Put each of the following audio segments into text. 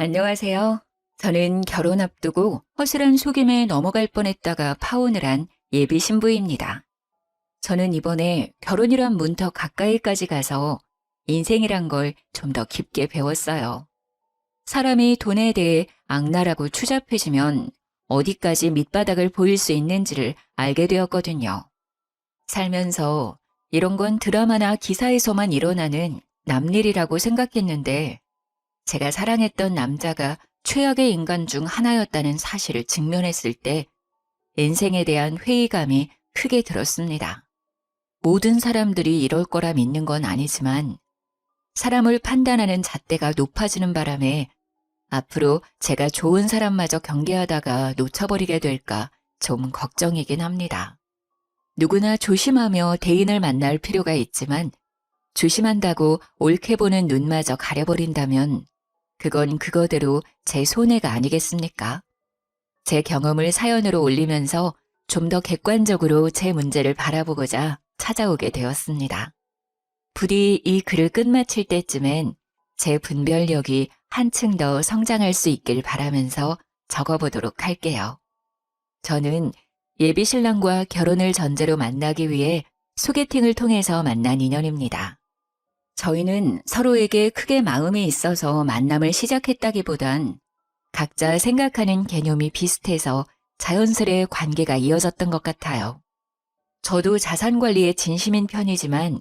안녕하세요. 저는 결혼 앞두고 허술한 속임에 넘어갈 뻔했다가 파혼을 한 예비 신부입니다. 저는 이번에 결혼이란 문턱 가까이까지 가서 인생이란 걸 좀 더 깊게 배웠어요. 사람이 돈에 대해 악랄하고 추잡해지면 어디까지 밑바닥을 보일 수 있는지를 알게 되었거든요. 살면서 이런 건 드라마나 기사에서만 일어나는 남일이라고 생각했는데 제가 사랑했던 남자가 최악의 인간 중 하나였다는 사실을 직면했을 때 인생에 대한 회의감이 크게 들었습니다. 모든 사람들이 이럴 거라 믿는 건 아니지만 사람을 판단하는 잣대가 높아지는 바람에 앞으로 제가 좋은 사람마저 경계하다가 놓쳐버리게 될까 좀 걱정이긴 합니다. 누구나 조심하며 대인을 만날 필요가 있지만 조심한다고 옳게 보는 눈마저 가려버린다면 그건 그거대로 제 손해가 아니겠습니까? 제 경험을 사연으로 올리면서 좀 더 객관적으로 제 문제를 바라보고자 찾아오게 되었습니다. 부디 이 글을 끝마칠 때쯤엔 제 분별력이 한층 더 성장할 수 있길 바라면서 적어보도록 할게요. 저는 예비 신랑과 결혼을 전제로 만나기 위해 소개팅을 통해서 만난 인연입니다. 저희는 서로에게 크게 마음이 있어서 만남을 시작했다기보단 각자 생각하는 개념이 비슷해서 자연스레 관계가 이어졌던 것 같아요. 저도 자산 관리에 진심인 편이지만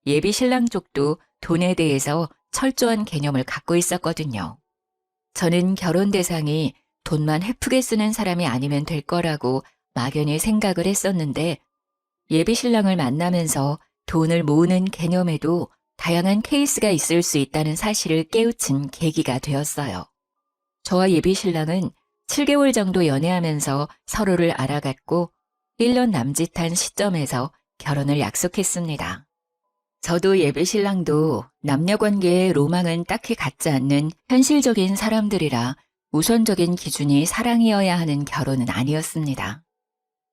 예비 신랑 쪽도 돈에 대해서 철저한 개념을 갖고 있었거든요. 저는 결혼 대상이 돈만 헤프게 쓰는 사람이 아니면 될 거라고 막연히 생각을 했었는데 예비 신랑을 만나면서 돈을 모으는 개념에도 다양한 케이스가 있을 수 있다는 사실을 깨우친 계기가 되었어요. 저와 예비 신랑은 7개월 정도 연애하면서 서로를 알아갔고 1년 남짓한 시점에서 결혼을 약속했습니다. 저도 예비 신랑도 남녀 관계의 로망은 딱히 갖지 않는 현실적인 사람들이라 우선적인 기준이 사랑이어야 하는 결혼은 아니었습니다.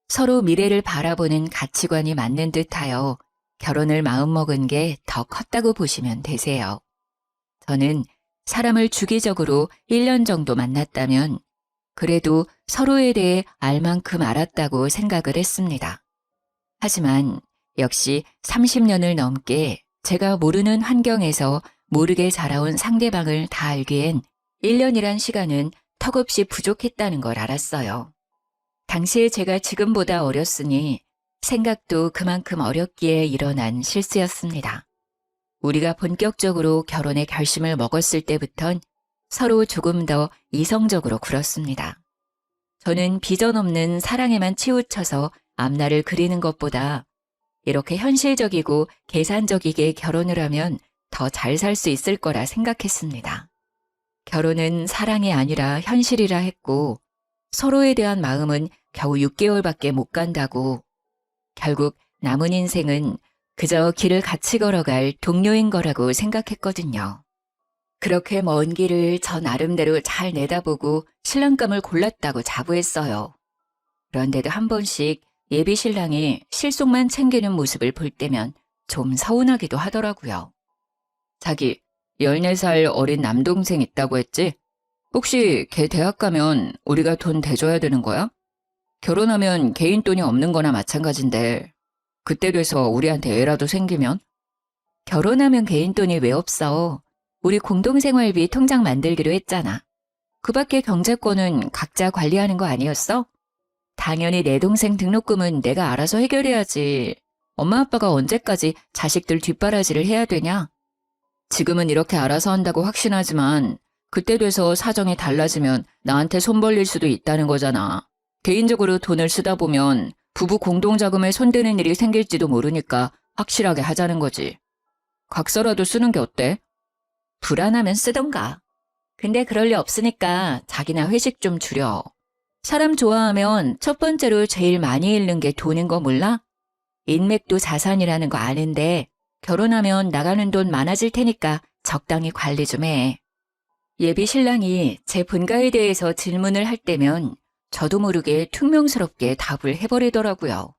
서로 미래를 바라보는 가치관이 맞는 듯하여 결혼을 마음먹은 게 더 컸다고 보시면 되세요. 저는 사람을 주기적으로 1년 정도 만났다면 그래도 서로에 대해 알 만큼 알았다고 생각을 했습니다. 하지만 역시 30년을 넘게 제가 모르는 환경에서 모르게 자라온 상대방을 다 알기엔 1년이란 시간은 턱없이 부족했다는 걸 알았어요. 당시에 제가 지금보다 어렸으니 생각도 그만큼 어렵기에 일어난 실수였습니다. 우리가 본격적으로 결혼의 결심을 먹었을 때부턴 서로 조금 더 이성적으로 굴었습니다. 저는 비전 없는 사랑에만 치우쳐서 앞날을 그리는 것보다 이렇게 현실적이고 계산적이게 결혼을 하면 더 잘 살 수 있을 거라 생각했습니다. 결혼은 사랑이 아니라 현실이라 했고 서로에 대한 마음은 겨우 6개월밖에 못 간다고 결국 남은 인생은 그저 길을 같이 걸어갈 동료인 거라고 생각했거든요. 그렇게 먼 길을 저 나름대로 잘 내다보고 신랑감을 골랐다고 자부했어요. 그런데도 한 번씩 예비 신랑이 실속만 챙기는 모습을 볼 때면 좀 서운하기도 하더라고요. 자기 14살 어린 남동생 있다고 했지? 혹시 걔 대학 가면 우리가 돈 대줘야 되는 거야? 결혼하면 개인 돈이 없는 거나 마찬가지인데 그때 돼서 우리한테 애라도 생기면? 결혼하면 개인 돈이 왜 없어? 우리 공동생활비 통장 만들기로 했잖아. 그 밖에 경제권은 각자 관리하는 거 아니었어? 당연히 내 동생 등록금은 내가 알아서 해결해야지. 엄마 아빠가 언제까지 자식들 뒷바라지를 해야 되냐? 지금은 이렇게 알아서 한다고 확신하지만 그때 돼서 사정이 달라지면 나한테 손 벌릴 수도 있다는 거잖아. 개인적으로 돈을 쓰다 보면 부부 공동자금에 손대는 일이 생길지도 모르니까 확실하게 하자는 거지. 각서라도 쓰는 게 어때? 불안하면 쓰던가. 근데 그럴 리 없으니까 자기나 회식 좀 줄여. 사람 좋아하면 첫 번째로 제일 많이 잃는 게 돈인 거 몰라? 인맥도 자산이라는 거 아는데 결혼하면 나가는 돈 많아질 테니까 적당히 관리 좀 해. 예비 신랑이 제 본가에 대해서 질문을 할 때면 저도 모르게 퉁명스럽게 답을 해버리더라고요.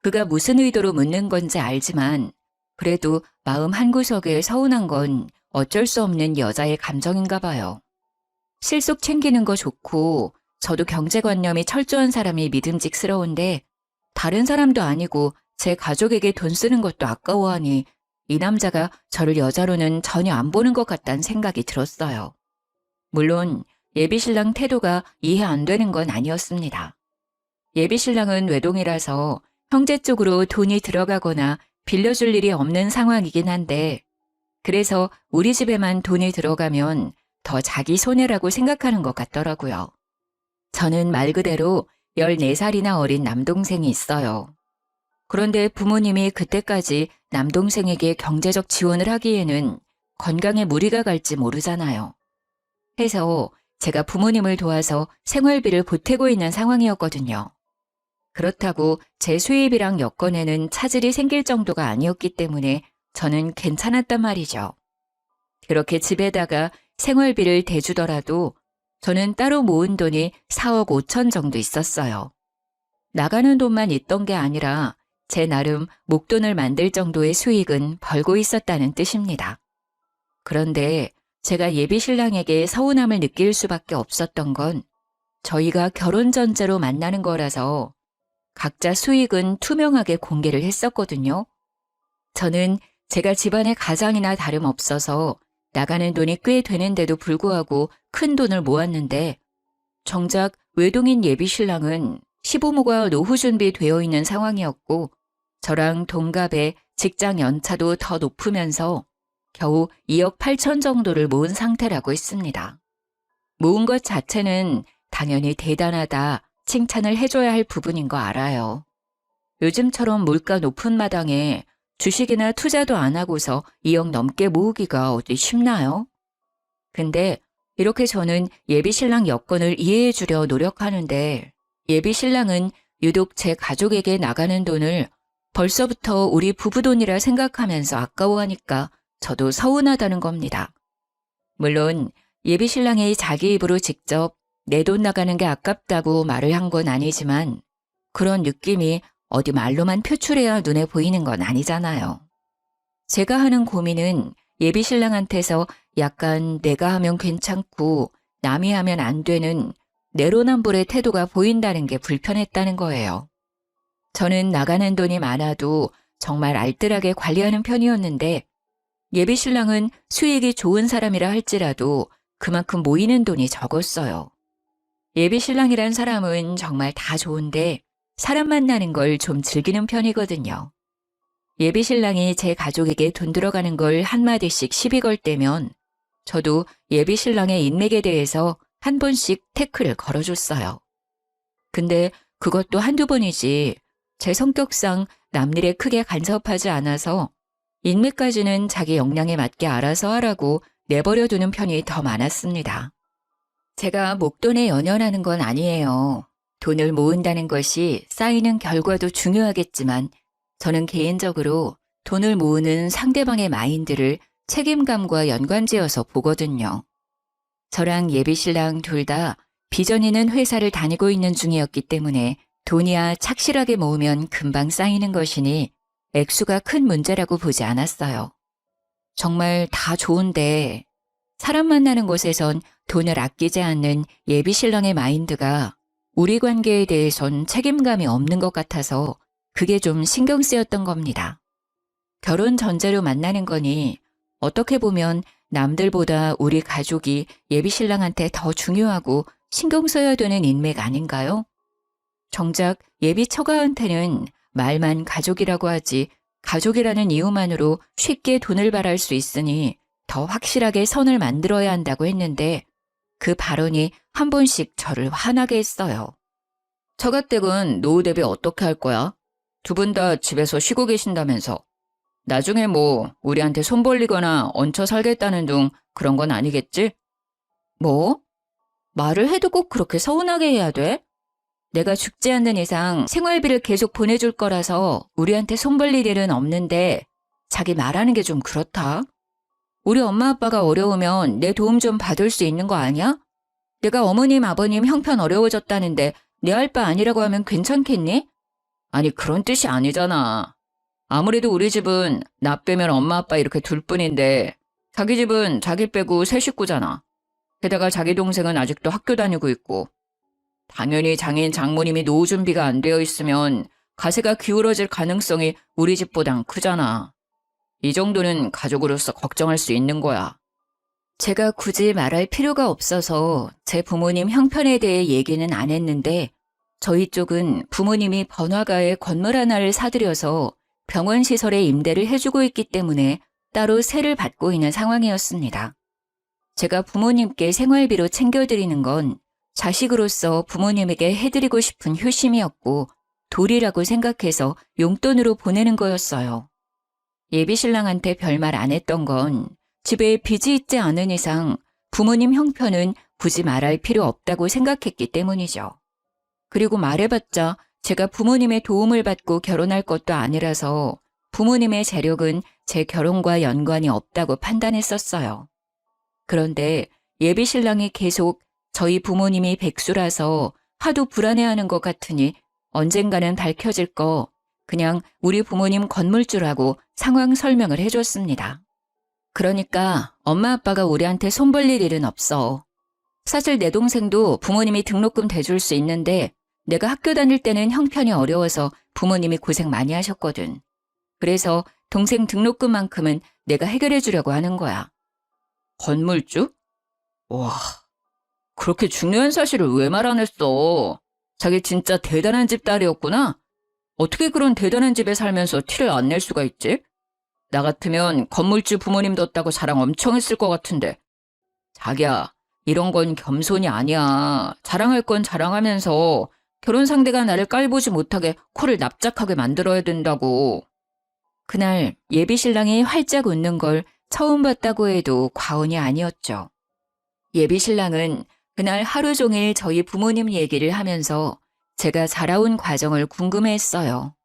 그가 무슨 의도로 묻는 건지 알지만 그래도 마음 한구석에 서운한 건 어쩔 수 없는 여자의 감정인가 봐요. 실속 챙기는 거 좋고 저도 경제관념이 철저한 사람이 믿음직스러운데 다른 사람도 아니고 제 가족에게 돈 쓰는 것도 아까워하니 이 남자가 저를 여자로는 전혀 안 보는 것 같다는 생각이 들었어요. 물론 예비신랑 태도가 이해 안 되는 건 아니었습니다. 예비신랑은 외동이라서 형제 쪽으로 돈이 들어가거나 빌려줄 일이 없는 상황이긴 한데 그래서 우리 집에만 돈이 들어가면 더 자기 손해라고 생각하는 것 같더라고요. 저는 말 그대로 14살이나 어린 남동생이 있어요. 그런데 부모님이 그때까지 남동생에게 경제적 지원을 하기에는 건강에 무리가 갈지 모르잖아요. 해서 제가 부모님을 도와서 생활비를 보태고 있는 상황이었거든요. 그렇다고 제 수입이랑 여건에는 차질이 생길 정도가 아니었기 때문에 저는 괜찮았단 말이죠. 그렇게 집에다가 생활비를 대주더라도 저는 따로 모은 돈이 4억 5천 정도 있었어요. 나가는 돈만 있던 게 아니라 제 나름 목돈을 만들 정도의 수익은 벌고 있었다는 뜻입니다. 그런데 제가 예비신랑에게 서운함을 느낄 수밖에 없었던 건 저희가 결혼 전제로 만나는 거라서 각자 수익은 투명하게 공개를 했었거든요. 저는 제가 집안의 가장이나 다름없어서 나가는 돈이 꽤 되는데도 불구하고 큰 돈을 모았는데 정작 외동인 예비신랑은 시부모가 노후 준비되어 있는 상황이었고 저랑 동갑에 직장 연차도 더 높으면서 겨우 2억 8천 정도를 모은 상태라고 했습니다. 모은 것 자체는 당연히 대단하다, 칭찬을 해줘야 할 부분인 거 알아요. 요즘처럼 물가 높은 마당에 주식이나 투자도 안 하고서 2억 넘게 모으기가 어디 쉽나요? 근데 이렇게 저는 예비신랑 여건을 이해해 주려 노력하는데 예비신랑은 유독 제 가족에게 나가는 돈을 벌써부터 우리 부부 돈이라 생각하면서 아까워하니까 저도 서운하다는 겁니다. 물론 예비신랑이 자기 입으로 직접 내 돈 나가는 게 아깝다고 말을 한 건 아니지만 그런 느낌이 어디 말로만 표출해야 눈에 보이는 건 아니잖아요. 제가 하는 고민은 예비신랑한테서 약간 내가 하면 괜찮고 남이 하면 안 되는 내로남불의 태도가 보인다는 게 불편했다는 거예요. 저는 나가는 돈이 많아도 정말 알뜰하게 관리하는 편이었는데 예비신랑은 수익이 좋은 사람이라 할지라도 그만큼 모이는 돈이 적었어요. 예비신랑이란 사람은 정말 다 좋은데 사람 만나는 걸 좀 즐기는 편이거든요. 예비신랑이 제 가족에게 돈 들어가는 걸 한마디씩 시비 걸 때면 저도 예비신랑의 인맥에 대해서 한 번씩 태클을 걸어줬어요. 근데 그것도 한두 번이지 제 성격상 남일에 크게 간섭하지 않아서 인맥까지는 자기 역량에 맞게 알아서 하라고 내버려두는 편이 더 많았습니다. 제가 목돈에 연연하는 건 아니에요. 돈을 모은다는 것이 쌓이는 결과도 중요하겠지만 저는 개인적으로 돈을 모으는 상대방의 마인드를 책임감과 연관지어서 보거든요. 저랑 예비신랑 둘 다 비전 있는 회사를 다니고 있는 중이었기 때문에 돈이야 착실하게 모으면 금방 쌓이는 것이니 액수가 큰 문제라고 보지 않았어요. 정말 다 좋은데 사람 만나는 곳에선 돈을 아끼지 않는 예비신랑의 마인드가 우리 관계에 대해선 책임감이 없는 것 같아서 그게 좀 신경 쓰였던 겁니다. 결혼 전제로 만나는 거니 어떻게 보면 남들보다 우리 가족이 예비신랑한테 더 중요하고 신경 써야 되는 인맥 아닌가요? 정작 예비 처가한테는 말만 가족이라고 하지 가족이라는 이유만으로 쉽게 돈을 바랄 수 있으니 더 확실하게 선을 만들어야 한다고 했는데 그 발언이 한 번씩 저를 화나게 했어요. 처가댁은 노후 대비 어떻게 할 거야? 두 분 다 집에서 쉬고 계신다면서. 나중에 뭐 우리한테 손 벌리거나 얹혀 살겠다는 둥 그런 건 아니겠지? 뭐? 말을 해도 꼭 그렇게 서운하게 해야 돼? 내가 죽지 않는 이상 생활비를 계속 보내줄 거라서 우리한테 손 벌릴 일은 없는데 자기 말하는 게 좀 그렇다. 우리 엄마 아빠가 어려우면 내 도움 좀 받을 수 있는 거 아니야? 내가 어머님 아버님 형편 어려워졌다는데 내 할 바 아니라고 하면 괜찮겠니? 아니 그런 뜻이 아니잖아. 아무래도 우리 집은 나 빼면 엄마 아빠 이렇게 둘뿐인데 자기 집은 자기 빼고 세 식구잖아. 게다가 자기 동생은 아직도 학교 다니고 있고, 당연히 장인 장모님이 노후 준비가 안 되어 있으면 가세가 기울어질 가능성이 우리 집보단 크잖아. 이 정도는 가족으로서 걱정할 수 있는 거야. 제가 굳이 말할 필요가 없어서 제 부모님 형편에 대해 얘기는 안 했는데, 저희 쪽은 부모님이 번화가에 건물 하나를 사들여서 병원 시설에 임대를 해주고 있기 때문에 따로 세를 받고 있는 상황이었습니다. 제가 부모님께 생활비로 챙겨드리는 건 자식으로서 부모님에게 해드리고 싶은 효심이었고 도리라고 생각해서 용돈으로 보내는 거였어요. 예비신랑한테 별말 안 했던 건 집에 빚이 있지 않은 이상 부모님 형편은 굳이 말할 필요 없다고 생각했기 때문이죠. 그리고 말해봤자 제가 부모님의 도움을 받고 결혼할 것도 아니라서 부모님의 재력은 제 결혼과 연관이 없다고 판단했었어요. 그런데 예비신랑이 계속 저희 부모님이 백수라서 하도 불안해하는 것 같으니 언젠가는 밝혀질 거 그냥 우리 부모님 건물주라고 상황 설명을 해줬습니다. 그러니까 엄마 아빠가 우리한테 손 벌릴 일은 없어. 사실 내 동생도 부모님이 등록금 대줄 수 있는데 내가 학교 다닐 때는 형편이 어려워서 부모님이 고생 많이 하셨거든. 그래서 동생 등록금만큼은 내가 해결해 주려고 하는 거야. 건물주? 와, 그렇게 중요한 사실을 왜 말 안 했어? 자기 진짜 대단한 집 딸이었구나? 어떻게 그런 대단한 집에 살면서 티를 안 낼 수가 있지? 나 같으면 건물주 부모님 뒀다고 자랑 엄청 했을 것 같은데. 자기야, 이런 건 겸손이 아니야. 자랑할 건 자랑하면서 결혼 상대가 나를 깔보지 못하게 코를 납작하게 만들어야 된다고. 그날 예비신랑이 활짝 웃는 걸 처음 봤다고 해도 과언이 아니었죠. 예비신랑은 그날 하루 종일 저희 부모님 얘기를 하면서 제가 자라온 과정을 궁금해했어요.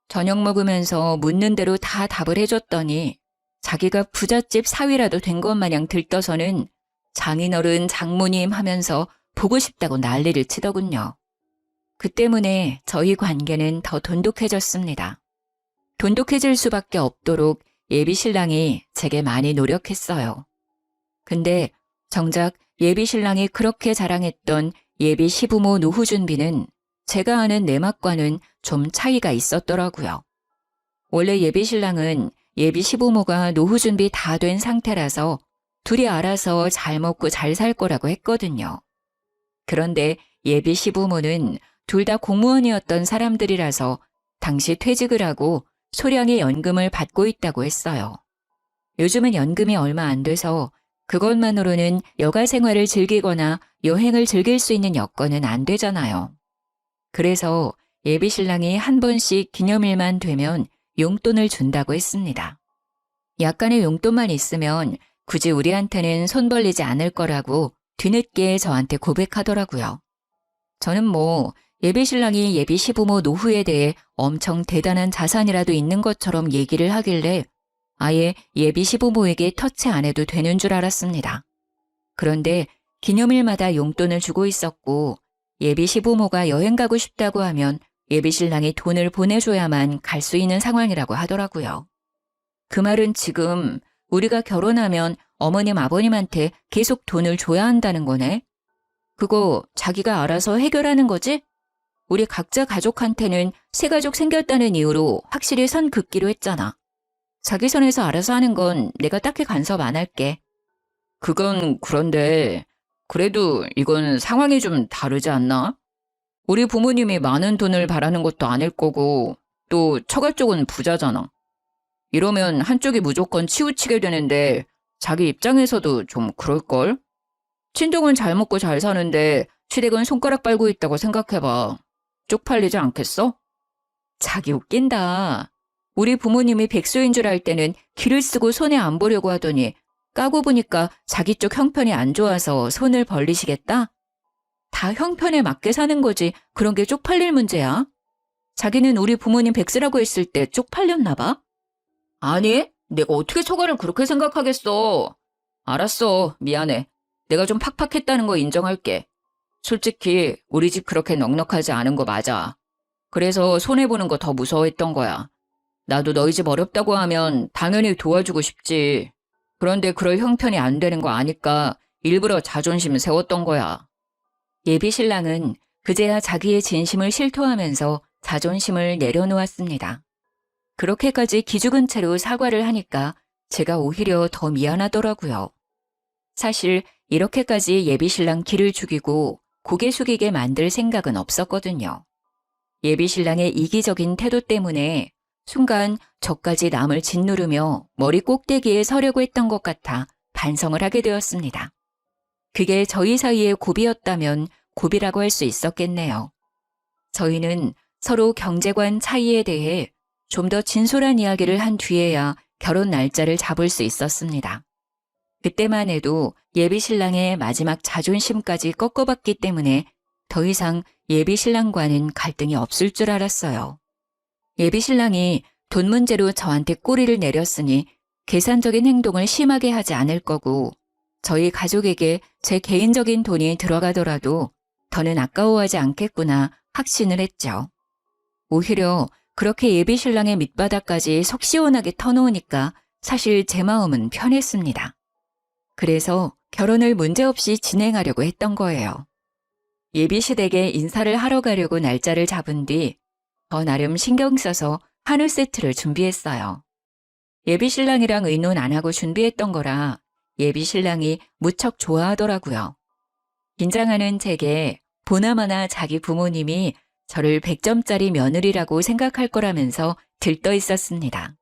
저녁 먹으면서 묻는 대로 다 답을 해줬더니 자기가 부잣집 사위라도 된 것 마냥 들떠서는 장인어른 장모님 하면서 보고 싶다고 난리를 치더군요. 그 때문에 저희 관계는 더 돈독해졌습니다. 돈독해질 수밖에 없도록 예비신랑이 제게 많이 노력했어요. 근데 정작 예비신랑이 그렇게 자랑했던 예비 시부모 노후 준비는 제가 아는 내막과는 좀 차이가 있었더라고요. 원래 예비신랑은 예비 시부모가 노후 준비 다 된 상태라서 둘이 알아서 잘 먹고 잘 살 거라고 했거든요. 그런데 예비 시부모는 둘 다 공무원이었던 사람들이라서 당시 퇴직을 하고 소량의 연금을 받고 있다고 했어요. 요즘은 연금이 얼마 안 돼서 그것만으로는 여가 생활을 즐기거나 여행을 즐길 수 있는 여건은 안 되잖아요. 그래서 예비신랑이 한 번씩 기념일만 되면 용돈을 준다고 했습니다. 약간의 용돈만 있으면 굳이 우리한테는 손 벌리지 않을 거라고 뒤늦게 저한테 고백하더라고요. 저는 예비신랑이 예비 시부모 노후에 대해 엄청 대단한 자산이라도 있는 것처럼 얘기를 하길래 아예 예비 시부모에게 터치 안 해도 되는 줄 알았습니다. 그런데 기념일마다 용돈을 주고 있었고 예비 시부모가 여행 가고 싶다고 하면 예비신랑이 돈을 보내줘야만 갈 수 있는 상황이라고 하더라고요. 그 말은 지금 우리가 결혼하면 어머님 아버님한테 계속 돈을 줘야 한다는 거네. 그거 자기가 알아서 해결하는 거지? 우리 각자 가족한테는 새 가족 생겼다는 이유로 확실히 선 긋기로 했잖아. 자기 선에서 알아서 하는 건 내가 딱히 간섭 안 할게. 그건 그런데 그래도 이건 상황이 좀 다르지 않나? 우리 부모님이 많은 돈을 바라는 것도 아닐 거고 또 처가 쪽은 부자잖아. 이러면 한쪽이 무조건 치우치게 되는데 자기 입장에서도 좀 그럴걸? 친동은 잘 먹고 잘 사는데 시댁은 손가락 빨고 있다고 생각해봐. 쪽팔리지 않겠어? 자기 웃긴다. 우리 부모님이 백수인 줄 알 때는 기를 쓰고 손에 안 보려고 하더니 까고 보니까 자기 쪽 형편이 안 좋아서 손을 벌리시겠다? 다 형편에 맞게 사는 거지 그런 게 쪽팔릴 문제야? 자기는 우리 부모님 백수라고 했을 때 쪽팔렸나 봐? 아니, 내가 어떻게 처가를 그렇게 생각하겠어. 알았어, 미안해. 내가 좀 팍팍했다는 거 인정할게. 솔직히 우리 집 그렇게 넉넉하지 않은 거 맞아. 그래서 손해보는 거 더 무서워했던 거야. 나도 너희 집 어렵다고 하면 당연히 도와주고 싶지. 그런데 그럴 형편이 안 되는 거 아니까 일부러 자존심 세웠던 거야. 예비 신랑은 그제야 자기의 진심을 실토하면서 자존심을 내려놓았습니다. 그렇게까지 기죽은 채로 사과를 하니까 제가 오히려 더 미안하더라고요. 사실 이렇게까지 예비 신랑 기를 죽이고 고개 숙이게 만들 생각은 없었거든요. 예비 신랑의 이기적인 태도 때문에 순간 저까지 남을 짓누르며 머리 꼭대기에 서려고 했던 것 같아 반성을 하게 되었습니다. 그게 저희 사이의 고비였다면 고비라고 할 수 있었겠네요. 저희는 서로 경제관 차이에 대해 좀 더 진솔한 이야기를 한 뒤에야 결혼 날짜를 잡을 수 있었습니다. 그때만 해도 예비 신랑의 마지막 자존심까지 꺾어봤기 때문에 더 이상 예비 신랑과는 갈등이 없을 줄 알았어요. 예비 신랑이 돈 문제로 저한테 꼬리를 내렸으니 계산적인 행동을 심하게 하지 않을 거고 저희 가족에게 제 개인적인 돈이 들어가더라도 더는 아까워하지 않겠구나 확신을 했죠. 오히려 그렇게 예비 신랑의 밑바닥까지 속 시원하게 터놓으니까 사실 제 마음은 편했습니다. 그래서 결혼을 문제없이 진행하려고 했던 거예요. 예비 시댁에 인사를 하러 가려고 날짜를 잡은 뒤 저 나름 신경 써서 한우 세트를 준비했어요. 예비 신랑이랑 의논 안 하고 준비했던 거라 예비 신랑이 무척 좋아하더라고요. 긴장하는 제게 보나마나 자기 부모님이 저를 100점짜리 며느리라고 생각할 거라면서 들떠 있었습니다.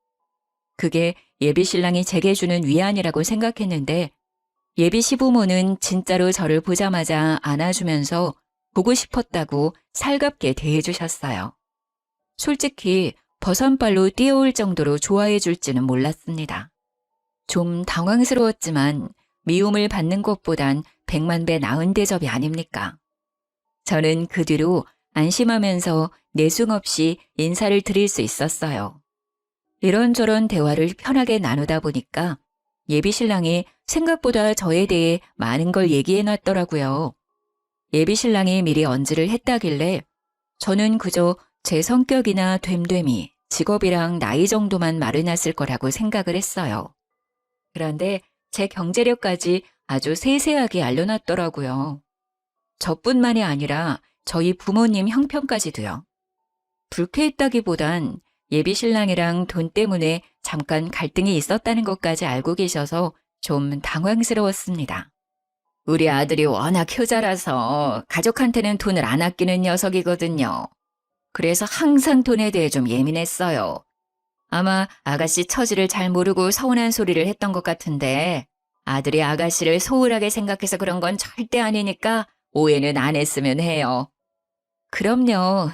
그게 예비 신랑이 제게 주는 위안이라고 생각했는데 예비 시부모는 진짜로 저를 보자마자 안아주면서 보고 싶었다고 살갑게 대해주셨어요. 솔직히 버선발로 뛰어올 정도로 좋아해 줄지는 몰랐습니다. 좀 당황스러웠지만 미움을 받는 것보단 100만 배 나은 대접이 아닙니까? 저는 그 뒤로 안심하면서 내숭 없이 인사를 드릴 수 있었어요. 이런저런 대화를 편하게 나누다 보니까 예비 신랑이 생각보다 저에 대해 많은 걸 얘기해 놨더라고요. 예비 신랑이 미리 언질을 했다길래 저는 그저 제 성격이나 됨됨이, 직업이랑 나이 정도만 말해놨을 거라고 생각을 했어요. 그런데 제 경제력까지 아주 세세하게 알려놨더라고요. 저뿐만이 아니라 저희 부모님 형편까지도요. 불쾌했다기보단 예비 신랑이랑 돈 때문에 잠깐 갈등이 있었다는 것까지 알고 계셔서 좀 당황스러웠습니다. 우리 아들이 워낙 효자라서 가족한테는 돈을 안 아끼는 녀석이거든요. 그래서 항상 돈에 대해 좀 예민했어요. 아마 아가씨 처지를 잘 모르고 서운한 소리를 했던 것 같은데 아들이 아가씨를 소홀하게 생각해서 그런 건 절대 아니니까 오해는 안 했으면 해요. 그럼요.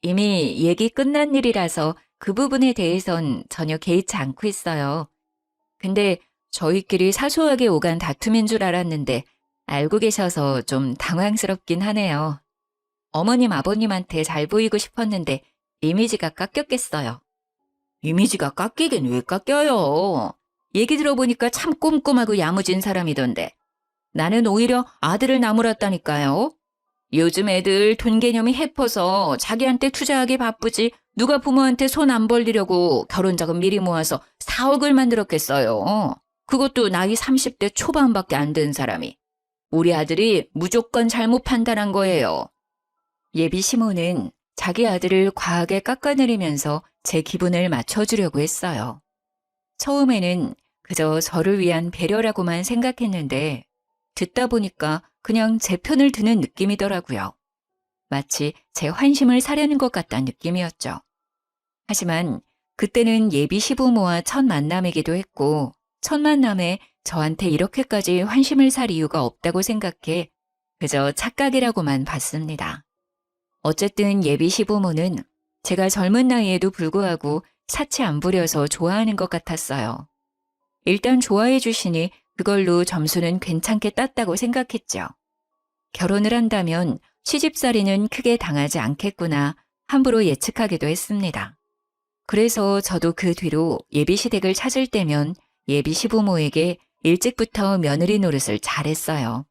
이미 얘기 끝난 일이라서 그 부분에 대해선 전혀 개의치 않고 있어요. 근데 저희끼리 사소하게 오간 다툼인 줄 알았는데 알고 계셔서 좀 당황스럽긴 하네요. 어머님 아버님한테 잘 보이고 싶었는데 이미지가 깎였겠어요. 이미지가 깎이긴 왜 깎여요? 얘기 들어보니까 참 꼼꼼하고 야무진 사람이던데. 나는 오히려 아들을 나무랐다니까요. 요즘 애들 돈 개념이 해퍼서 자기한테 투자하기 바쁘지 누가 부모한테 손 안 벌리려고 결혼자금 미리 모아서 4억을 만들었겠어요. 그것도 나이 30대 초반밖에 안 된 사람이. 우리 아들이 무조건 잘못 판단한 거예요. 예비 시모는 자기 아들을 과하게 깎아내리면서 제 기분을 맞춰주려고 했어요. 처음에는 그저 저를 위한 배려라고만 생각했는데 듣다 보니까 그냥 제 편을 드는 느낌이더라고요. 마치 제 환심을 사려는 것 같다는 느낌이었죠. 하지만 그때는 예비 시부모와 첫 만남이기도 했고 첫 만남에 저한테 이렇게까지 환심을 살 이유가 없다고 생각해 그저 착각이라고만 봤습니다. 어쨌든 예비 시부모는 제가 젊은 나이에도 불구하고 사치 안 부려서 좋아하는 것 같았어요. 일단 좋아해 주시니 그걸로 점수는 괜찮게 땄다고 생각했죠. 결혼을 한다면 시집살이는 크게 당하지 않겠구나 함부로 예측하기도 했습니다. 그래서 저도 그 뒤로 예비 시댁을 찾을 때면 예비 시부모에게 일찍부터 며느리 노릇을 잘했어요.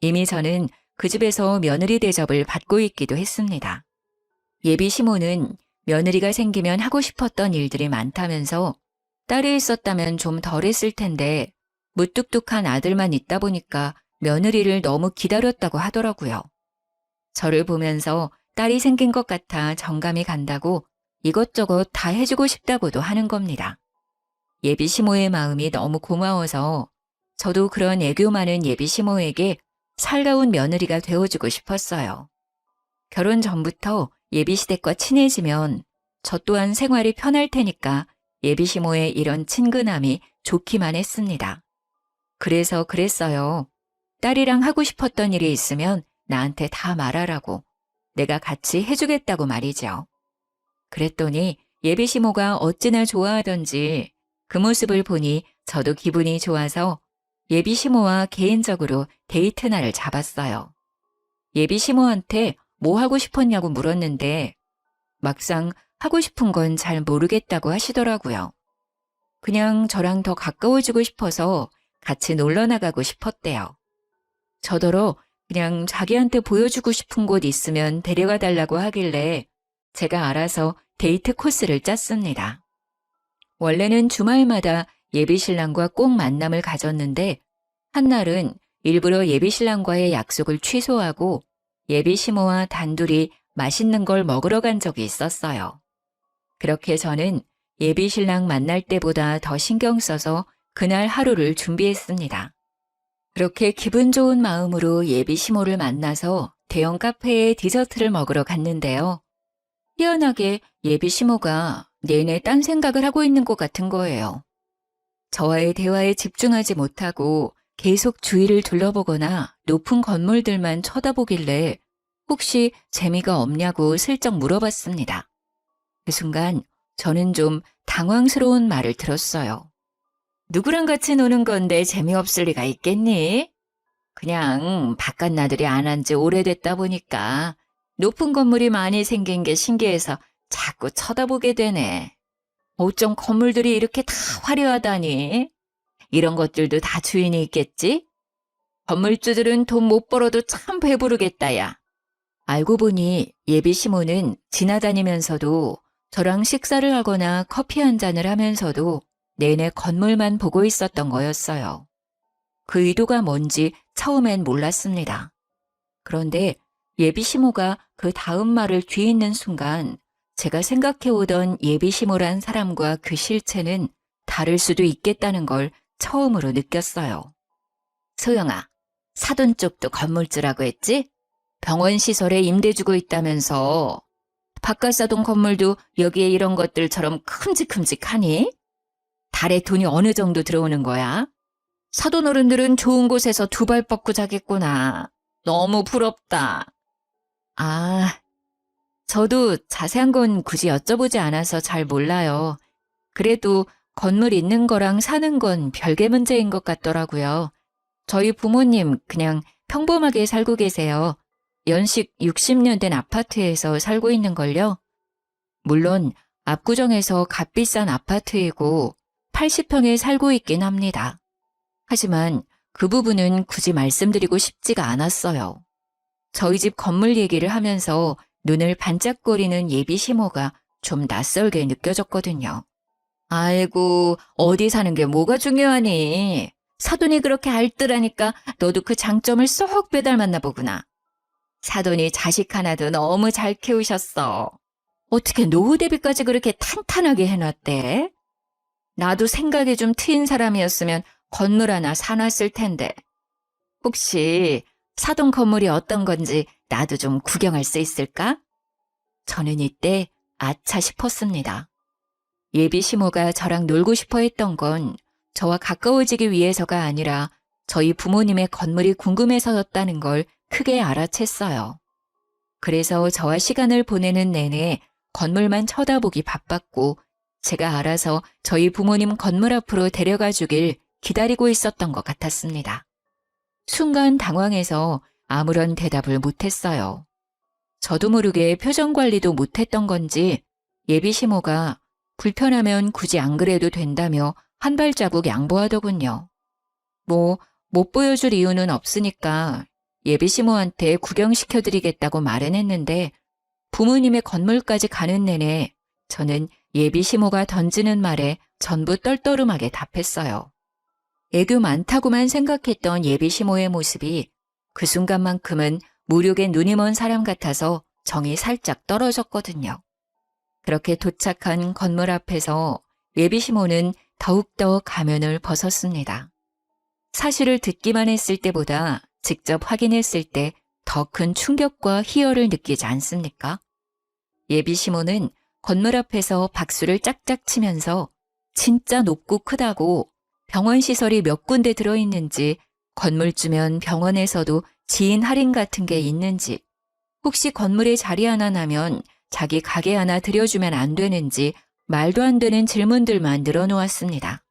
이미 저는 그 집에서 며느리 대접을 받고 있기도 했습니다. 예비 시모는 며느리가 생기면 하고 싶었던 일들이 많다면서 딸이 있었다면 좀 덜 했을 텐데 무뚝뚝한 아들만 있다 보니까 며느리를 너무 기다렸다고 하더라고요. 저를 보면서 딸이 생긴 것 같아 정감이 간다고 이것저것 다 해주고 싶다고도 하는 겁니다. 예비 시모의 마음이 너무 고마워서 저도 그런 애교 많은 예비 시모에게 살가운 며느리가 되어주고 싶었어요. 결혼 전부터 예비 시댁과 친해지면 저 또한 생활이 편할 테니까 예비 시모의 이런 친근함이 좋기만 했습니다. 그래서 그랬어요. 딸이랑 하고 싶었던 일이 있으면 나한테 다 말하라고. 내가 같이 해주겠다고 말이죠. 그랬더니 예비 시모가 어찌나 좋아하던지 그 모습을 보니 저도 기분이 좋아서 예비 시모와 개인적으로 데이트 날을 잡았어요. 예비 시모한테 뭐 하고 싶었냐고 물었는데 막상 하고 싶은 건 잘 모르겠다고 하시더라고요. 그냥 저랑 더 가까워지고 싶어서 같이 놀러 나가고 싶었대요. 저더러 그냥 자기한테 보여주고 싶은 곳 있으면 데려가 달라고 하길래 제가 알아서 데이트 코스를 짰습니다. 원래는 주말마다 예비 신랑과 꼭 만남을 가졌는데 한날은 일부러 예비 신랑과의 약속을 취소하고 예비 시모와 단둘이 맛있는 걸 먹으러 간 적이 있었어요. 그렇게 저는 예비 신랑 만날 때보다 더 신경 써서 그날 하루를 준비했습니다. 그렇게 기분 좋은 마음으로 예비 시모를 만나서 대형 카페에 디저트를 먹으러 갔는데요. 희한하게 예비 시모가 내내 딴 생각을 하고 있는 것 같은 거예요. 저와의 대화에 집중하지 못하고 계속 주위를 둘러보거나 높은 건물들만 쳐다보길래 혹시 재미가 없냐고 슬쩍 물어봤습니다. 그 순간 저는 좀 당황스러운 말을 들었어요. 누구랑 같이 노는 건데 재미없을 리가 있겠니? 그냥 바깥 나들이 안 한 지 오래됐다 보니까 높은 건물이 많이 생긴 게 신기해서 자꾸 쳐다보게 되네. 어쩜 건물들이 이렇게 다 화려하다니? 이런 것들도 다 주인이 있겠지? 건물주들은 돈 못 벌어도 참 배부르겠다, 야. 알고 보니 예비 시모는 지나다니면서도 저랑 식사를 하거나 커피 한 잔을 하면서도 내내 건물만 보고 있었던 거였어요. 그 의도가 뭔지 처음엔 몰랐습니다. 그런데 예비 시모가 그 다음 말을 뒤잇는 순간 제가 생각해오던 예비 시모란 사람과 그 실체는 다를 수도 있겠다는 걸 처음으로 느꼈어요. 소영아, 사돈 쪽도 건물주라고 했지? 병원 시설에 임대 주고 있다면서 바깥 사돈 건물도 여기에 이런 것들처럼 큼직큼직하니? 달에 돈이 어느 정도 들어오는 거야? 사돈 어른들은 좋은 곳에서 두 발 뻗고 자겠구나. 너무 부럽다. 아, 저도 자세한 건 굳이 여쭤보지 않아서 잘 몰라요. 그래도 건물 있는 거랑 사는 건 별개 문제인 것 같더라고요. 저희 부모님 그냥 평범하게 살고 계세요. 연식 60년 된 아파트에서 살고 있는걸요. 물론 압구정에서 값비싼 아파트이고 80평에 살고 있긴 합니다. 하지만 그 부분은 굳이 말씀드리고 싶지가 않았어요. 저희 집 건물 얘기를 하면서 눈을 반짝거리는 예비 시모가 좀 낯설게 느껴졌거든요. 아이고, 어디 사는 게 뭐가 중요하니? 사돈이 그렇게 알뜰하니까 너도 그 장점을 쏙 빼닮았나 보구나. 사돈이 자식 하나도 너무 잘 키우셨어. 어떻게 노후 대비까지 그렇게 탄탄하게 해놨대? 나도 생각이 좀 트인 사람이었으면 건물 하나 사놨을 텐데. 혹시 사돈 건물이 어떤 건지 나도 좀 구경할 수 있을까? 저는 이때 아차 싶었습니다. 예비 시모가 저랑 놀고 싶어 했던 건 저와 가까워지기 위해서가 아니라 저희 부모님의 건물이 궁금해서였다는 걸 크게 알아챘어요. 그래서 저와 시간을 보내는 내내 건물만 쳐다보기 바빴고 제가 알아서 저희 부모님 건물 앞으로 데려가 주길 기다리고 있었던 것 같았습니다. 순간 당황해서 아무런 대답을 못했어요. 저도 모르게 표정 관리도 못했던 건지 예비 시모가 불편하면 굳이 안 그래도 된다며 한 발자국 양보하더군요. 못 보여줄 이유는 없으니까 예비 시모한테 구경시켜드리겠다고 말은 했는데 부모님의 건물까지 가는 내내 저는 예비 시모가 던지는 말에 전부 떨떠름하게 답했어요. 애교 많다고만 생각했던 예비 시모의 모습이 그 순간만큼은 무력에 눈이 먼 사람 같아서 정이 살짝 떨어졌거든요. 그렇게 도착한 건물 앞에서 예비 시모는 더욱더 가면을 벗었습니다. 사실을 듣기만 했을 때보다 직접 확인했을 때 더 큰 충격과 희열을 느끼지 않습니까? 예비 시모는 건물 앞에서 박수를 짝짝 치면서 진짜 높고 크다고 병원 시설이 몇 군데 들어있는지, 건물 주면 병원에서도 지인 할인 같은 게 있는지, 혹시 건물에 자리 하나 나면 자기 가게 하나 들여주면 안 되는지 말도 안 되는 질문들만 늘어놓았습니다.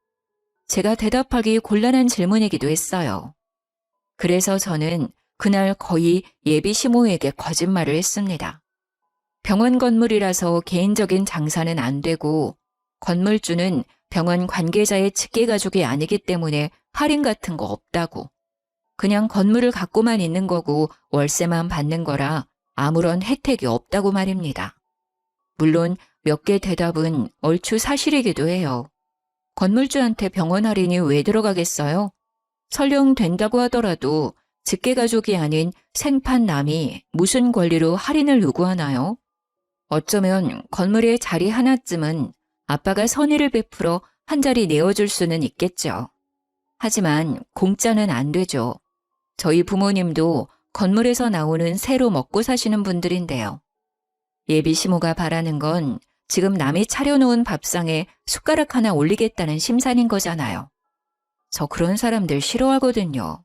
제가 대답하기 곤란한 질문이기도 했어요. 그래서 저는 그날 거의 예비 시모에게 거짓말을 했습니다. 병원 건물이라서 개인적인 장사는 안 되고 건물주는 병원 관계자의 직계 가족이 아니기 때문에 할인 같은 거 없다고. 그냥 건물을 갖고만 있는 거고 월세만 받는 거라 아무런 혜택이 없다고 말입니다. 물론 몇 개 대답은 얼추 사실이기도 해요. 건물주한테 병원 할인이 왜 들어가겠어요? 설령 된다고 하더라도 직계가족이 아닌 생판 남이 무슨 권리로 할인을 요구하나요? 어쩌면 건물에 자리 하나쯤은 아빠가 선의를 베풀어 한 자리 내어줄 수는 있겠죠. 하지만 공짜는 안 되죠. 저희 부모님도 건물에서 나오는 새로 먹고 사시는 분들인데요. 예비 시모가 바라는 건 지금 남이 차려놓은 밥상에 숟가락 하나 올리겠다는 심산인 거잖아요. 저 그런 사람들 싫어하거든요.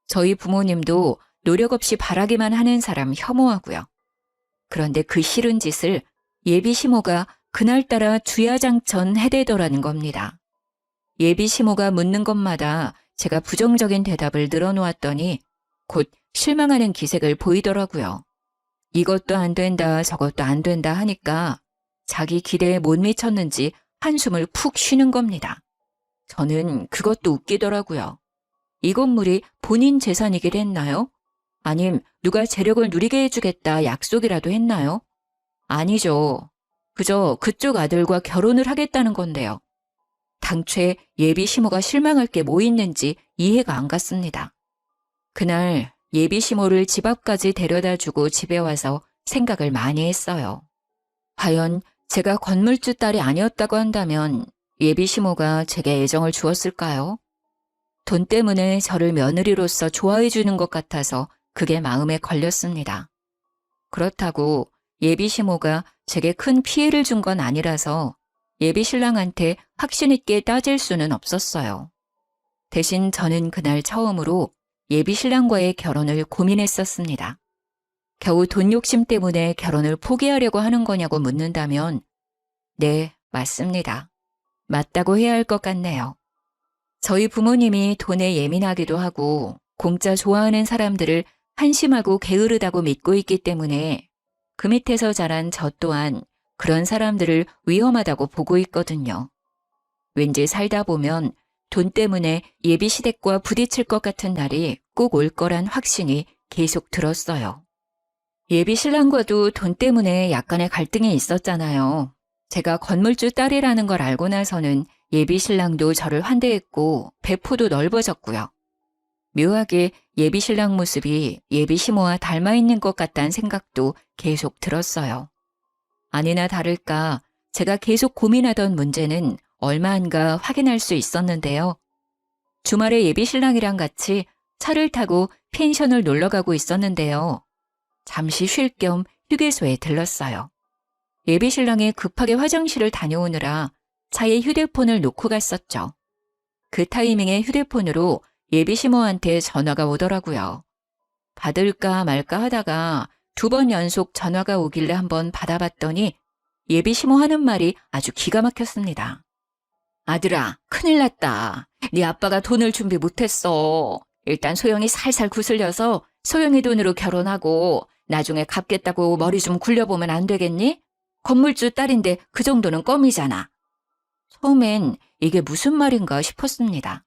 저희 부모님도 노력 없이 바라기만 하는 사람 혐오하고요. 그런데 그 싫은 짓을 예비 시모가 그날따라 주야장천 해대더라는 겁니다. 예비 시모가 묻는 것마다 제가 부정적인 대답을 늘어놓았더니 곧 실망하는 기색을 보이더라고요. 이것도 안 된다, 저것도 안 된다 하니까 자기 기대에 못 미쳤는지 한숨을 푹 쉬는 겁니다. 저는 그것도 웃기더라고요. 이 건물이 본인 재산이길 했나요? 아님 누가 재력을 누리게 해주겠다 약속이라도 했나요? 아니죠. 그저 그쪽 아들과 결혼을 하겠다는 건데요. 당최 예비 시모가 실망할 게 뭐 있는지 이해가 안 갔습니다. 그날 예비 시모를 집 앞까지 데려다주고 집에 와서 생각을 많이 했어요. 과연 제가 건물주 딸이 아니었다고 한다면 예비 시모가 제게 애정을 주었을까요? 돈 때문에 저를 며느리로서 좋아해 주는 것 같아서 그게 마음에 걸렸습니다. 그렇다고 예비 시모가 제게 큰 피해를 준 건 아니라서 예비 신랑한테 확신 있게 따질 수는 없었어요. 대신 저는 그날 처음으로 예비 신랑과의 결혼을 고민했었습니다. 겨우 돈 욕심 때문에 결혼을 포기하려고 하는 거냐고 묻는다면 네, 맞습니다. 맞다고 해야 할 것 같네요. 저희 부모님이 돈에 예민하기도 하고 공짜 좋아하는 사람들을 한심하고 게으르다고 믿고 있기 때문에 그 밑에서 자란 저 또한 그런 사람들을 위험하다고 보고 있거든요. 왠지 살다 보면 돈 때문에 예비 시댁과 부딪힐 것 같은 날이 꼭 올 거란 확신이 계속 들었어요. 예비 신랑과도 돈 때문에 약간의 갈등이 있었잖아요. 제가 건물주 딸이라는 걸 알고 나서는 예비 신랑도 저를 환대했고 배포도 넓어졌고요. 묘하게 예비 신랑 모습이 예비 시모와 닮아 있는 것 같다는 생각도 계속 들었어요. 아니나 다를까 제가 계속 고민하던 문제는 얼마 안가 확인할 수 있었는데요. 주말에 예비 신랑이랑 같이 차를 타고 펜션을 놀러 가고 있었는데요. 잠시 쉴 겸 휴게소에 들렀어요. 예비 신랑이 급하게 화장실을 다녀오느라 차에 휴대폰을 놓고 갔었죠. 그 타이밍에 휴대폰으로 예비 시모한테 전화가 오더라고요. 받을까 말까 하다가 2번 연속 전화가 오길래 한번 받아봤더니 예비 시모 하는 말이 아주 기가 막혔습니다. 아들아, 큰일 났다. 네 아빠가 돈을 준비 못했어. 일단 소영이 살살 구슬려서 소영이 돈으로 결혼하고 나중에 갚겠다고 머리 좀 굴려보면 안 되겠니? 건물주 딸인데 그 정도는 껌이잖아. 처음엔 이게 무슨 말인가 싶었습니다.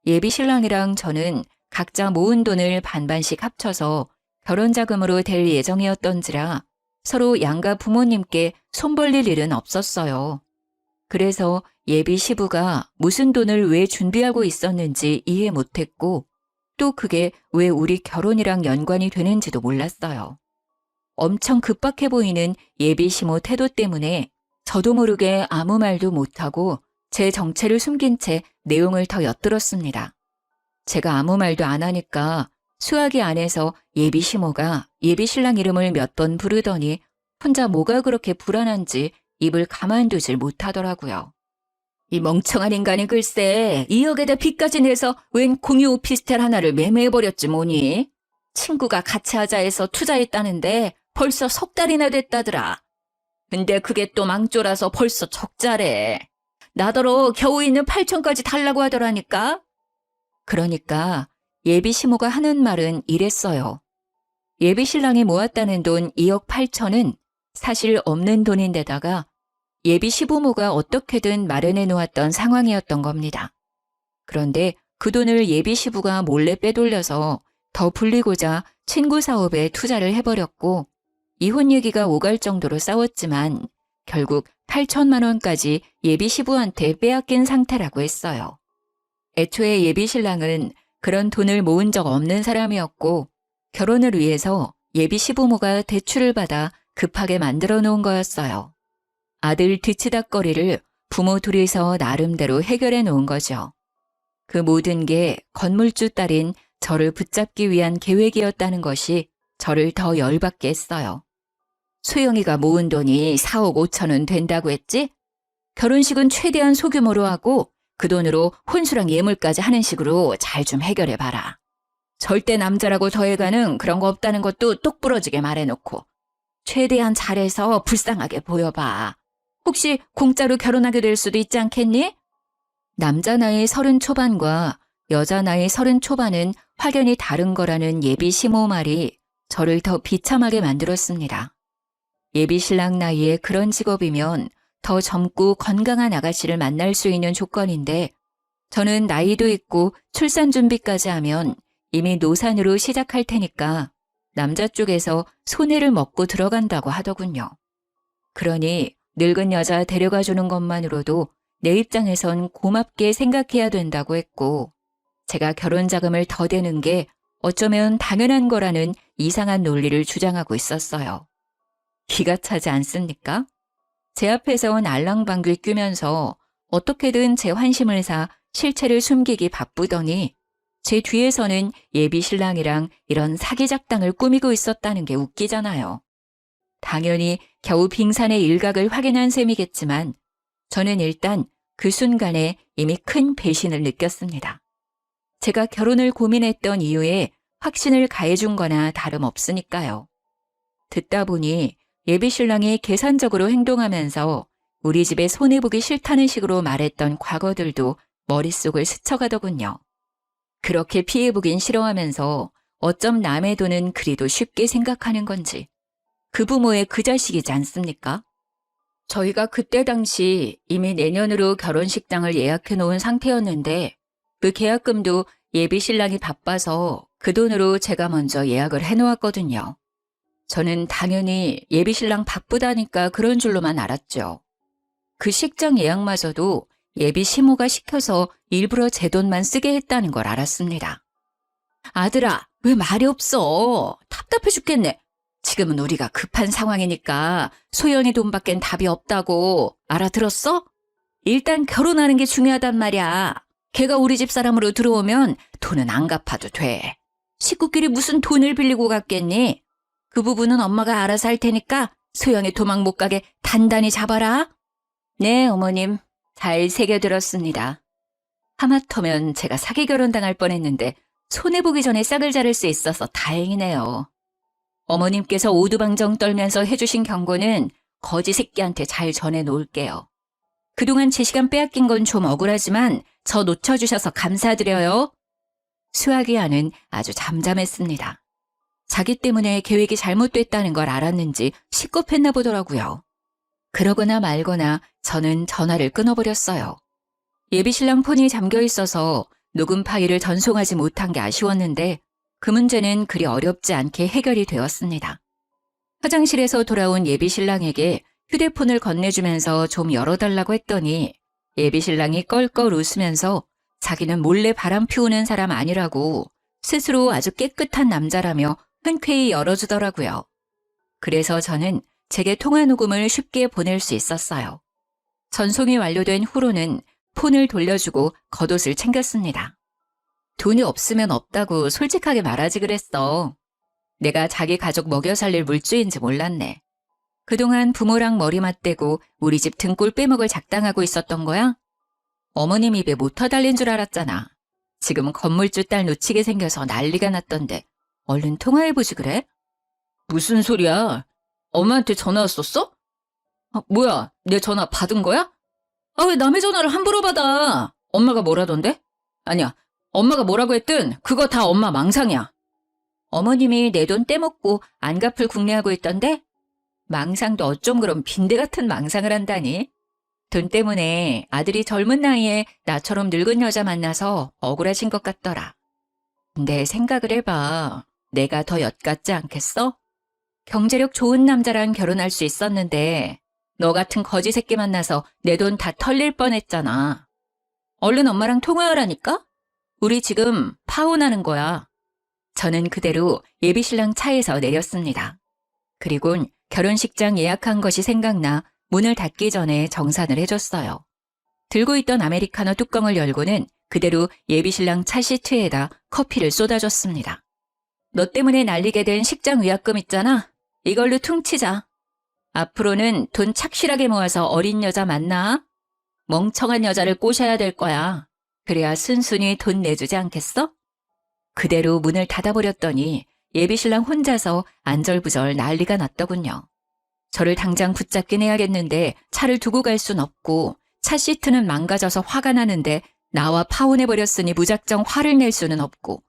예비 신랑이랑 저는 각자 모은 돈을 반반씩 합쳐서 결혼자금으로 될 예정이었던지라 서로 양가 부모님께 손 벌릴 일은 없었어요. 그래서 예비 시부가 무슨 돈을 왜 준비하고 있었는지 이해 못했고 또 그게 왜 우리 결혼이랑 연관이 되는지도 몰랐어요. 엄청 급박해 보이는 예비 시모 태도 때문에 저도 모르게 아무 말도 못하고 제 정체를 숨긴 채 내용을 더 엿들었습니다. 제가 아무 말도 안 하니까 수화기 안에서 예비 시모가 예비 신랑 이름을 몇 번 부르더니 혼자 뭐가 그렇게 불안한지 입을 가만두질 못하더라고요. 이 멍청한 인간이 글쎄 2억에다 빚까지 내서 웬 공유 오피스텔 하나를 매매해버렸지 뭐니. 친구가 같이 하자 해서 투자했다는데 벌써 석 달이나 됐다더라. 근데 그게 또 망조라서 벌써 적자래. 나더러 겨우 있는 8천까지 달라고 하더라니까. 그러니까 예비 시모가 하는 말은 이랬어요. 예비 신랑이 모았다는 돈 2억 8천은 사실 없는 돈인데다가 예비 시부모가 어떻게든 마련해 놓았던 상황이었던 겁니다. 그런데 그 돈을 예비 시부가 몰래 빼돌려서 더 불리고자 친구 사업에 투자를 해버렸고 이혼 얘기가 오갈 정도로 싸웠지만 결국 8천만 원까지 예비 시부한테 빼앗긴 상태라고 했어요. 애초에 예비 신랑은 그런 돈을 모은 적 없는 사람이었고 결혼을 위해서 예비 시부모가 대출을 받아 급하게 만들어 놓은 거였어요. 아들 뒤치다꺼리를 부모 둘이서 나름대로 해결해 놓은 거죠. 그 모든 게 건물주 딸인 저를 붙잡기 위한 계획이었다는 것이 저를 더 열받게 했어요. 소영이가 모은 돈이 4억 5천은 된다고 했지? 결혼식은 최대한 소규모로 하고 그 돈으로 혼수랑 예물까지 하는 식으로 잘 좀 해결해봐라. 절대 남자라고 더해가는 그런 거 없다는 것도 똑부러지게 말해놓고 최대한 잘해서 불쌍하게 보여봐. 혹시 공짜로 결혼하게 될 수도 있지 않겠니? 남자 나이 30 초반과 여자 나이 30 초반은 확연히 다른 거라는 예비 시모 말이 저를 더 비참하게 만들었습니다. 예비 신랑 나이에 그런 직업이면 더 젊고 건강한 아가씨를 만날 수 있는 조건인데 저는 나이도 있고 출산 준비까지 하면 이미 노산으로 시작할 테니까 남자 쪽에서 손해를 먹고 들어간다고 하더군요. 그러니 늙은 여자 데려가 주는 것만으로도 내 입장에선 고맙게 생각해야 된다고 했고 제가 결혼 자금을 더 대는 게 어쩌면 당연한 거라는 이상한 논리를 주장하고 있었어요. 기가 차지 않습니까? 제 앞에선 알랑방귀 뀌면서 어떻게든 제 환심을 사 실체를 숨기기 바쁘더니 제 뒤에서는 예비 신랑이랑 이런 사기 작당을 꾸미고 있었다는 게 웃기잖아요. 당연히 겨우 빙산의 일각을 확인한 셈이겠지만 저는 일단 그 순간에 이미 큰 배신을 느꼈습니다. 제가 결혼을 고민했던 이유에 확신을 가해준 거나 다름없으니까요. 듣다 보니 예비 신랑이 계산적으로 행동하면서 우리 집에 손해보기 싫다는 식으로 말했던 과거들도 머릿속을 스쳐가더군요. 그렇게 피해보긴 싫어하면서 어쩜 남의 돈은 그리도 쉽게 생각하는 건지. 그 부모의 그 자식이지 않습니까? 저희가 그때 당시 이미 내년으로 결혼식장을 예약해 놓은 상태였는데 그 계약금도 예비 신랑이 바빠서 그 돈으로 제가 먼저 예약을 해 놓았거든요. 저는 당연히 예비 신랑 바쁘다니까 그런 줄로만 알았죠. 그 식장 예약마저도 예비 시모가 시켜서 일부러 제 돈만 쓰게 했다는 걸 알았습니다. 아들아, 왜 말이 없어? 답답해 죽겠네. 지금은 우리가 급한 상황이니까 소연이 돈밖엔 답이 없다고 알아들었어? 일단 결혼하는 게 중요하단 말이야. 걔가 우리 집 사람으로 들어오면 돈은 안 갚아도 돼. 식구끼리 무슨 돈을 빌리고 갔겠니? 그 부분은 엄마가 알아서 할 테니까 소영이 도망 못 가게 단단히 잡아라. 네, 어머님. 잘 새겨들었습니다. 하마터면 제가 사기 결혼 당할 뻔했는데 손해보기 전에 싹을 자를 수 있어서 다행이네요. 어머님께서 오두방정 떨면서 해주신 경고는 거지 새끼한테 잘 전해놓을게요. 그동안 제 시간 빼앗긴 건 좀 억울하지만 저 놓쳐주셔서 감사드려요. 수학이 아는 아주 잠잠했습니다. 자기 때문에 계획이 잘못됐다는 걸 알았는지 식겁했나 보더라고요. 그러거나 말거나 저는 전화를 끊어버렸어요. 예비신랑 폰이 잠겨 있어서 녹음 파일을 전송하지 못한 게 아쉬웠는데 그 문제는 그리 어렵지 않게 해결이 되었습니다. 화장실에서 돌아온 예비신랑에게 휴대폰을 건네주면서 좀 열어달라고 했더니 예비신랑이 껄껄 웃으면서 자기는 몰래 바람 피우는 사람 아니라고 스스로 아주 깨끗한 남자라며 흔쾌히 열어주더라고요. 그래서 저는 제게 통화 녹음을 쉽게 보낼 수 있었어요. 전송이 완료된 후로는 폰을 돌려주고 겉옷을 챙겼습니다. 돈이 없으면 없다고 솔직하게 말하지 그랬어. 내가 자기 가족 먹여 살릴 물주인지 몰랐네. 그동안 부모랑 머리 맞대고 우리 집 등골 빼먹을 작당하고 있었던 거야? 어머님 입에 모터 달린 줄 알았잖아. 지금 건물주 딸 놓치게 생겨서 난리가 났던데 얼른 통화해보지 그래? 무슨 소리야? 엄마한테 전화 왔었어? 뭐야, 내 전화 받은 거야? 왜 남의 전화를 함부로 받아? 엄마가 뭐라던데? 아니야, 엄마가 뭐라고 했든 그거 다 엄마 망상이야. 어머님이 내 돈 떼먹고 안 갚을 궁리하고 있던데? 망상도 어쩜 그런 빈대 같은 망상을 한다니? 돈 때문에 아들이 젊은 나이에 나처럼 늙은 여자 만나서 억울하신 것 같더라. 근데 생각을 해봐. 내가 더 엿같지 않겠어? 경제력 좋은 남자랑 결혼할 수 있었는데 너 같은 거지 새끼 만나서 내 돈 다 털릴 뻔했잖아. 얼른 엄마랑 통화하라니까? 우리 지금 파혼하는 거야. 저는 그대로 예비신랑 차에서 내렸습니다. 그리곤 결혼식장 예약한 것이 생각나 문을 닫기 전에 정산을 해줬어요. 들고 있던 아메리카노 뚜껑을 열고는 그대로 예비신랑 차 시트에다 커피를 쏟아줬습니다. 너 때문에 날리게 된 식장 위약금 있잖아. 이걸로 퉁치자. 앞으로는 돈 착실하게 모아서 어린 여자 만나. 멍청한 여자를 꼬셔야 될 거야. 그래야 순순히 돈 내주지 않겠어? 그대로 문을 닫아버렸더니 예비신랑 혼자서 안절부절 난리가 났더군요. 저를 당장 붙잡긴 해야겠는데 차를 두고 갈 순 없고 차 시트는 망가져서 화가 나는데 나와 파혼해버렸으니 무작정 화를 낼 수는 없고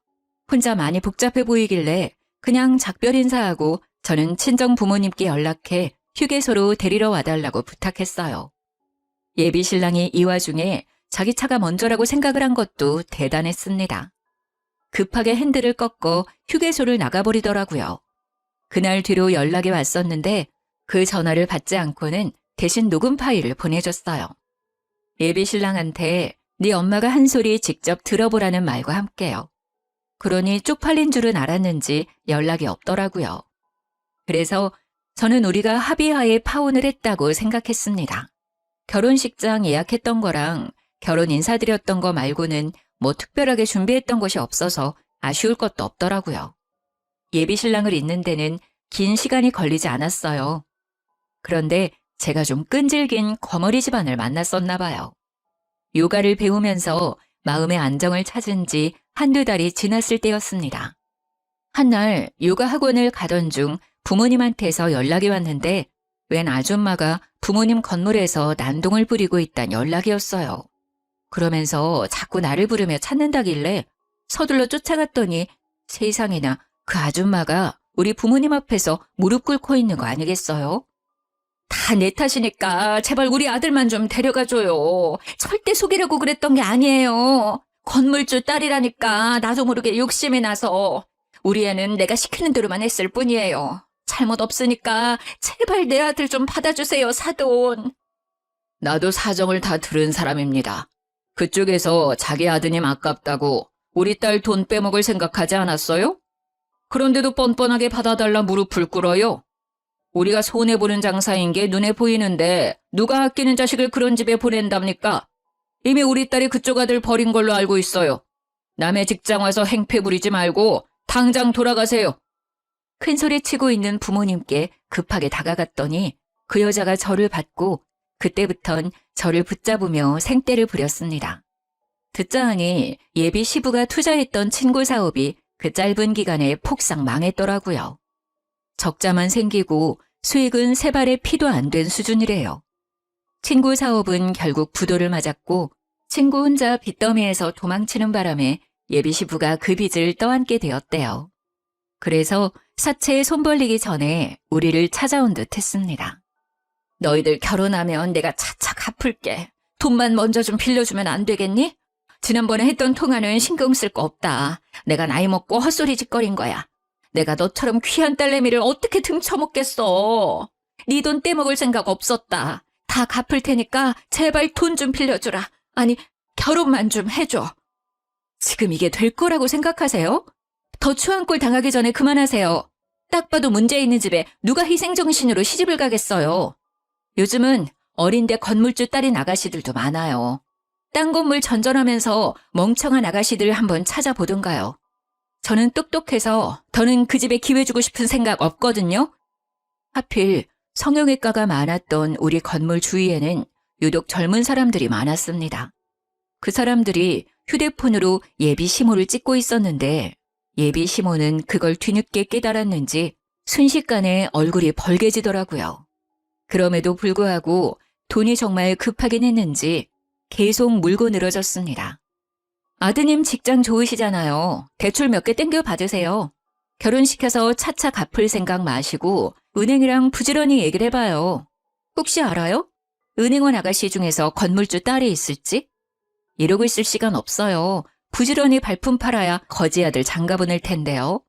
혼자 많이 복잡해 보이길래 그냥 작별 인사하고 저는 친정 부모님께 연락해 휴게소로 데리러 와달라고 부탁했어요. 예비신랑이 이 와중에 자기 차가 먼저라고 생각을 한 것도 대단했습니다. 급하게 핸들을 꺾어 휴게소를 나가버리더라고요. 그날 뒤로 연락이 왔었는데 그 전화를 받지 않고는 대신 녹음 파일을 보내줬어요. 예비신랑한테 네 엄마가 한 소리 직접 들어보라는 말과 함께요. 그러니 쪽팔린 줄은 알았는지 연락이 없더라고요. 그래서 저는 우리가 합의하에 파혼을 했다고 생각했습니다. 결혼식장 예약했던 거랑 결혼 인사드렸던 거 말고는 뭐 특별하게 준비했던 것이 없어서 아쉬울 것도 없더라고요. 예비신랑을 잇는 데는 긴 시간이 걸리지 않았어요. 그런데 제가 좀 끈질긴 거머리 집안을 만났었나 봐요. 요가를 배우면서 마음의 안정을 찾은 지 한두 달이 지났을 때였습니다. 한날 요가 학원을 가던 중 부모님한테서 연락이 왔는데 웬 아줌마가 부모님 건물에서 난동을 부리고 있다는 연락이었어요. 그러면서 자꾸 나를 부르며 찾는다길래 서둘러 쫓아갔더니 세상에나 그 아줌마가 우리 부모님 앞에서 무릎 꿇고 있는 거 아니겠어요? 다 내 탓이니까 제발 우리 아들만 좀 데려가줘요. 절대 속이려고 그랬던 게 아니에요. 건물주 딸이라니까 나도 모르게 욕심이 나서. 우리 애는 내가 시키는 대로만 했을 뿐이에요. 잘못 없으니까 제발 내 아들 좀 받아주세요, 사돈. 나도 사정을 다 들은 사람입니다. 그쪽에서 자기 아드님 아깝다고 우리 딸 돈 빼먹을 생각하지 않았어요? 그런데도 뻔뻔하게 받아달라 무릎을 꿇어요. 우리가 손해보는 장사인 게 눈에 보이는데 누가 아끼는 자식을 그런 집에 보낸답니까? 이미 우리 딸이 그쪽 아들 버린 걸로 알고 있어요. 남의 직장 와서 행패 부리지 말고 당장 돌아가세요. 큰소리 치고 있는 부모님께 급하게 다가갔더니 그 여자가 저를 받고 그때부턴 저를 붙잡으며 생떼를 부렸습니다. 듣자 하니 예비 시부가 투자했던 친구 사업이 그 짧은 기간에 폭삭 망했더라고요. 적자만 생기고 수익은 세 발의 피도 안 된 수준이래요. 친구 사업은 결국 부도를 맞았고 친구 혼자 빚더미에서 도망치는 바람에 예비 시부가 그 빚을 떠안게 되었대요. 그래서 사채에 손 벌리기 전에 우리를 찾아온 듯 했습니다. 너희들 결혼하면 내가 차차 갚을게. 돈만 먼저 좀 빌려주면 안 되겠니? 지난번에 했던 통화는 신경 쓸 거 없다. 내가 나이 먹고 헛소리 짓거린 거야. 내가 너처럼 귀한 딸내미를 어떻게 등쳐먹겠어. 네 돈 떼먹을 생각 없었다. 다 갚을 테니까 제발 돈 좀 빌려주라. 아니, 결혼만 좀 해줘. 지금 이게 될 거라고 생각하세요? 더 추한 꼴 당하기 전에 그만하세요. 딱 봐도 문제 있는 집에 누가 희생정신으로 시집을 가겠어요. 요즘은 어린데 건물주 딸인 아가씨들도 많아요. 딴 건물 전전하면서 멍청한 아가씨들 한번 찾아보던가요. 저는 똑똑해서 더는 그 집에 기회 주고 싶은 생각 없거든요. 하필 성형외과가 많았던 우리 건물 주위에는 유독 젊은 사람들이 많았습니다. 그 사람들이 휴대폰으로 예비 시모를 찍고 있었는데 예비 시모는 그걸 뒤늦게 깨달았는지 순식간에 얼굴이 벌개지더라고요. 그럼에도 불구하고 돈이 정말 급하긴 했는지 계속 물고 늘어졌습니다. 아드님 직장 좋으시잖아요. 대출 몇 개 땡겨 받으세요. 결혼시켜서 차차 갚을 생각 마시고 은행이랑 부지런히 얘기를 해봐요. 혹시 알아요? 은행원 아가씨 중에서 건물주 딸이 있을지? 이러고 있을 시간 없어요. 부지런히 발품 팔아야 거지 아들 장가보낼 텐데요.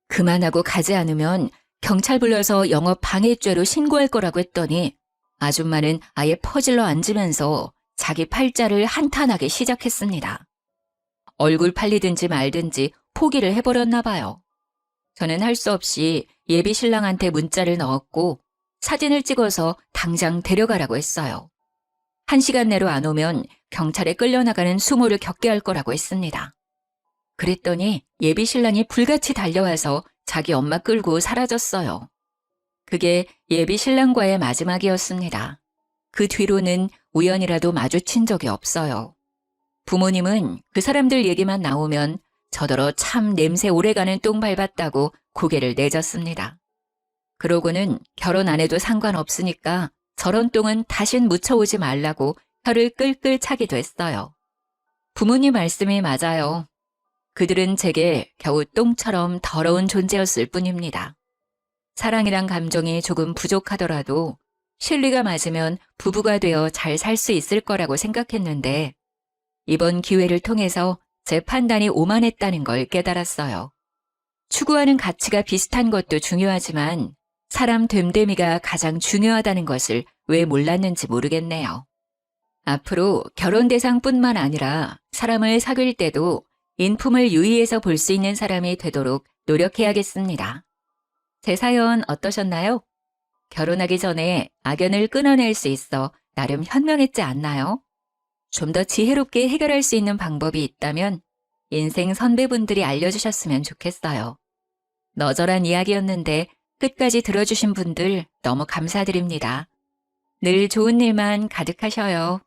그만하고 가지 않으면 경찰 불러서 영업 방해죄로 신고할 거라고 했더니 아줌마는 아예 퍼질러 앉으면서 자기 팔자를 한탄하기 시작했습니다. 얼굴 팔리든지 말든지 포기를 해버렸나 봐요. 저는 할 수 없이 예비 신랑한테 문자를 넣었고 사진을 찍어서 당장 데려가라고 했어요. 1시간 내로 안 오면 경찰에 끌려나가는 수모를 겪게 할 거라고 했습니다. 그랬더니 예비 신랑이 불같이 달려와서 자기 엄마 끌고 사라졌어요. 그게 예비 신랑과의 마지막이었습니다. 그 뒤로는 우연이라도 마주친 적이 없어요. 부모님은 그 사람들 얘기만 나오면 저더러 참 냄새 오래가는 똥 밟았다고 고개를 내젓습니다. 그러고는 결혼 안 해도 상관없으니까 저런 똥은 다신 묻혀오지 말라고 혀를 끌끌 차기도 했어요. 부모님 말씀이 맞아요. 그들은 제게 겨우 똥처럼 더러운 존재였을 뿐입니다. 사랑이란 감정이 조금 부족하더라도 실리가 맞으면 부부가 되어 잘 살 수 있을 거라고 생각했는데 이번 기회를 통해서 제 판단이 오만했다는 걸 깨달았어요. 추구하는 가치가 비슷한 것도 중요하지만 사람 됨됨이가 가장 중요하다는 것을 왜 몰랐는지 모르겠네요. 앞으로 결혼 대상뿐만 아니라 사람을 사귈 때도 인품을 유의해서 볼 수 있는 사람이 되도록 노력해야겠습니다. 제 사연 어떠셨나요? 결혼하기 전에 악연을 끊어낼 수 있어 나름 현명했지 않나요? 좀 더 지혜롭게 해결할 수 있는 방법이 있다면 인생 선배분들이 알려주셨으면 좋겠어요. 너절한 이야기였는데 끝까지 들어주신 분들 너무 감사드립니다. 늘 좋은 일만 가득하셔요.